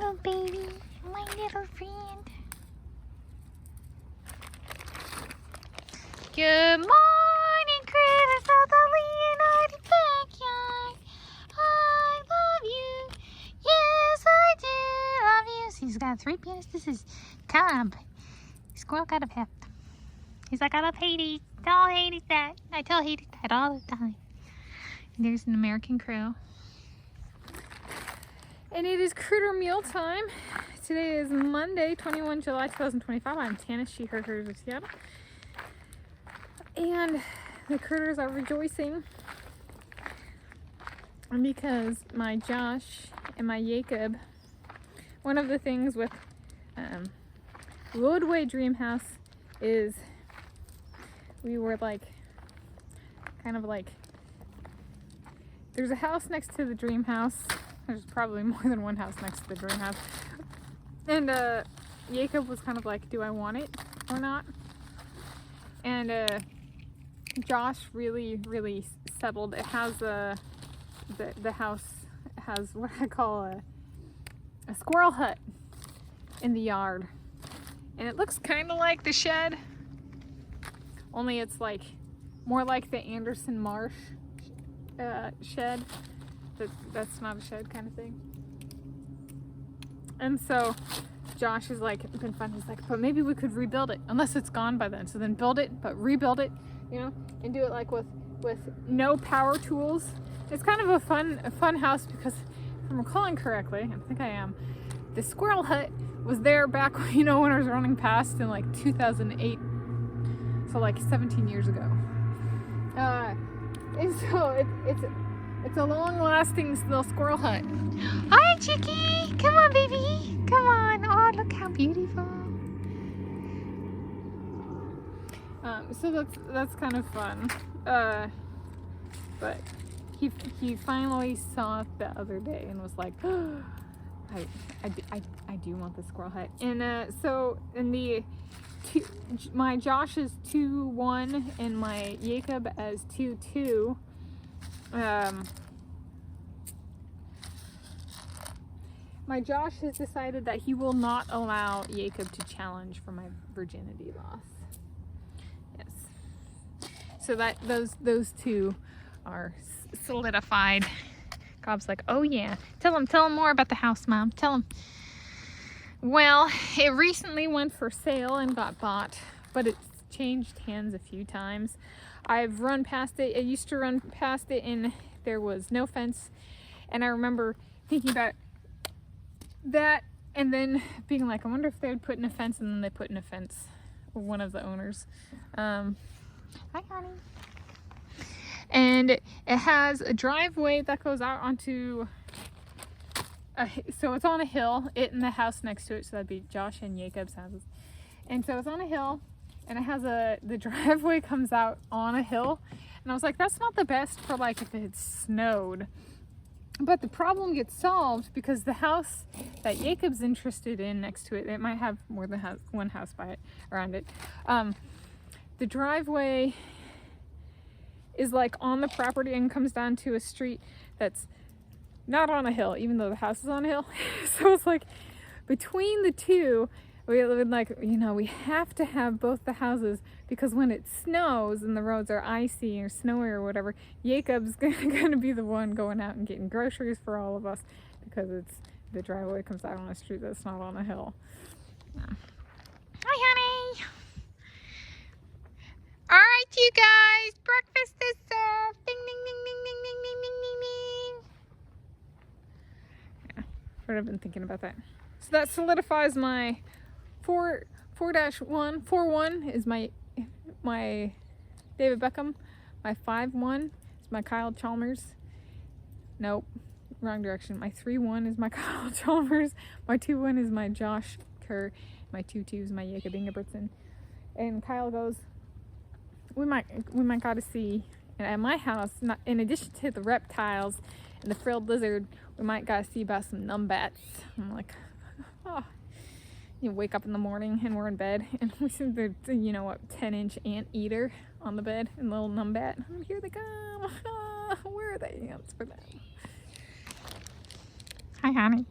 little baby, my little friend. Good morning, critters of the Leonhardi backyard. I love you. Yes, I do love you. So he's got 3 penis. This is Cobb. Squirrel got a pet. He's like, I love Hades. Tell Hades that. I tell Hades that all the time. And there's an American crow. And it is critter meal time. Today is Monday, 21 July 2025. I'm Tanis, she, her, hers of Seattle. And the critters are rejoicing because my Josh and my Jacob, one of the things with Roadway Dream House is we were like, kind of like, there's a house next to the dream house. There's probably more than one house next to the dream house. And Jacob was kind of like, do I want it or not? And Josh really settled. It has the house has what I call a squirrel hut in the yard. And it looks kind of like the shed, only it's like more like the Anderson Marsh shed. That's not a shed kind of thing. And so Josh is like, been fun. He's like, but maybe we could rebuild it, unless it's gone by then. So then build it, but rebuild it, you know, and do it like with no power tools. It's kind of a fun house because, if I'm recalling correctly, I think I am, the squirrel hut was there back, you know, when I was running past in like 2008, so like 17 years ago. And so it's a long-lasting little squirrel hut. Hi, Chicky! Come on, baby! Come on! Oh, look how beautiful! So that's kind of fun. But he finally saw it the other day and was like, oh, I do want the squirrel hut. And so in the my Josh is 2-1 and my Jacob as 2-2. My Josh has decided that he will not allow Jacob to challenge for my virginity loss. Yes. So that those two are solidified. Cobb's like, oh yeah. Tell him more about the house, Mom. Tell him. Well, it recently went for sale and got bought, but it's changed hands a few times. I've run past it. I used to run past it and there was no fence. And I remember thinking about that and then being like, I wonder if they would put in a fence, and then they put in a fence. One of the owners. Hi, honey. And it has a driveway that goes out onto so it's on a hill, it and the house next to it, so that'd be Josh and Jacob's houses. And so it's on a hill, and it has the driveway comes out on a hill. And I was like, that's not the best for like if it snowed. But the problem gets solved because the house that Jacob's interested in next to it, it might have more than one house by it, around it. The driveway is like on the property and comes down to a street that's not on a hill, even though the house is on a hill. So it's like between the two, we would like, you know, we have to have both the houses because when it snows and the roads are icy or snowy or whatever, Jacob's gonna be the one going out and getting groceries for all of us because the driveway comes out on a street that's not on a hill. Yeah. Hi, honey. All right, you guys, breakfast is served. Ding, ding, ding, ding, ding, ding, ding, ding, ding, ding. Yeah, I've been thinking about that. So that solidifies my 4-1 is my David Beckham. My 5-1 is my Kyle Chalmers. Nope, wrong direction. My 3-1 is my Kyle Chalmers. My 2-1 is my Josh Kerr. My 2-2 is my Jacob Ingebrigtsen. And Kyle goes, we might got to see at my house, not in addition to the reptiles and the frilled lizard, we might got to see about some numbats. I'm like, oh. You wake up in the morning and we're in bed and we see the, you know what, 10-inch anteater on the bed and little numbat. Oh, here they come. Where are they? Yeah, it's for them. Hi, honey.